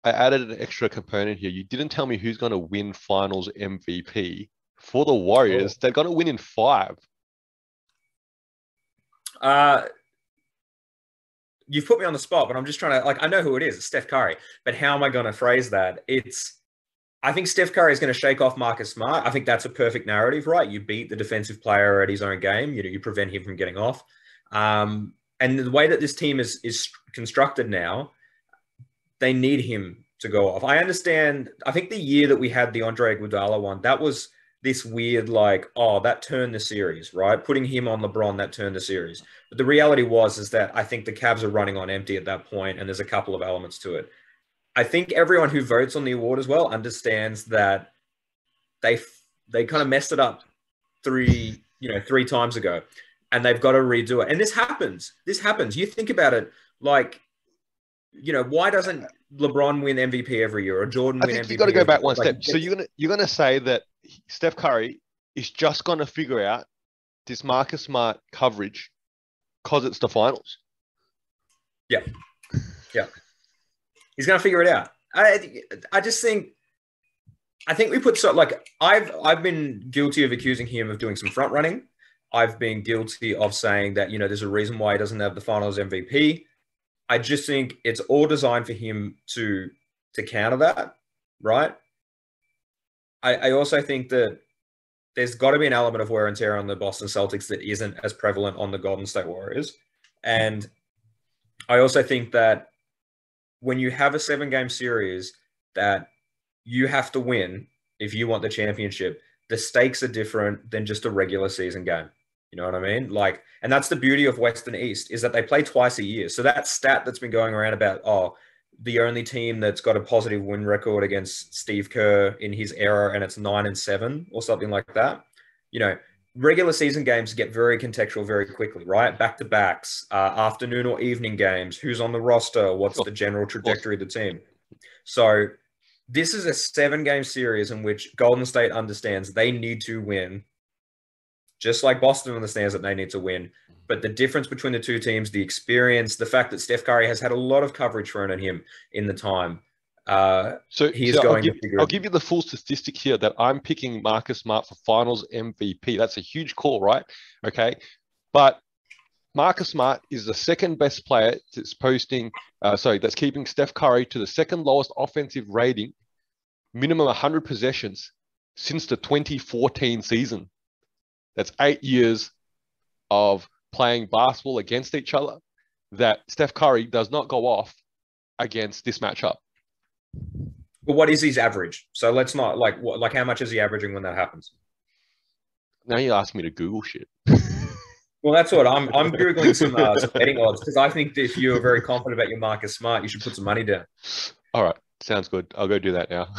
I added an extra component here. You didn't tell me who's going to win Finals MVP for the Oh. Warriors. They're going to win in 5. You've put me on the spot, but I'm just trying to, like, I know who it is. It's Steph Curry. But how am I going to phrase that? I think Steph Curry is going to shake off Marcus Smart. I think that's a perfect narrative, right? You beat the defensive player at his own game. You prevent him from getting off. And the way that this team is constructed now, they need him to go off. I understand. I think the year that we had the Andre Iguodala one, that was this weird, like, oh, that turned the series, right? Putting him on LeBron, that turned the series. But the reality is that I think the Cavs are running on empty at that point, and there's a couple of elements to it. I think everyone who votes on the award as well understands that they kind of messed it up three times ago, and they've got to redo it. And this happens. You think about it, like, why doesn't LeBron win MVP every year or Jordan win MVP? I think you got to go back one Like, step. So you're gonna say that Steph Curry is just going to figure out this Marcus Smart coverage because it's the finals. Yeah. He's going to figure it out. I just think. I think we put I've been guilty of accusing him of doing some front running. I've been guilty of saying that there's a reason why he doesn't have the Finals MVP. I just think it's all designed for him to counter that, right? I also think that there's got to be an element of wear and tear on the Boston Celtics that isn't as prevalent on the Golden State Warriors. And I also think that when you have a 7-game series that you have to win if you want the championship, the stakes are different than just a regular season game. You know what I mean? Like, and that's the beauty of West and East, is that they play twice a year. So that stat that's been going around about, the only team that's got a positive win record against Steve Kerr in his era, and it's 9-7 or something like that. Regular season games get very contextual very quickly, right? Back-to-backs, afternoon or evening games, who's on the roster, what's the general trajectory of the team. So this is a 7-game series in which Golden State understands they need to win, just like Boston understands that they need to win. But the difference between the two teams, the experience, the fact that Steph Curry has had a lot of coverage thrown at him in the time, I'll give you the full statistic here that I'm picking Marcus Smart for Finals MVP. That's a huge call, right? Okay, but Marcus Smart is the second best player that's keeping Steph Curry to the second lowest offensive rating, minimum 100 possessions since the 2014 season. That's 8 years of playing basketball against each other that Steph Curry does not go off against this matchup. But what is his average? So let's not how much is he averaging when that happens? Now you ask me to Google shit. Well, that's what I'm Googling some betting odds, because I think that if you're very confident about your Marcus Smart, you should put some money down. All right. Sounds good. I'll go do that now.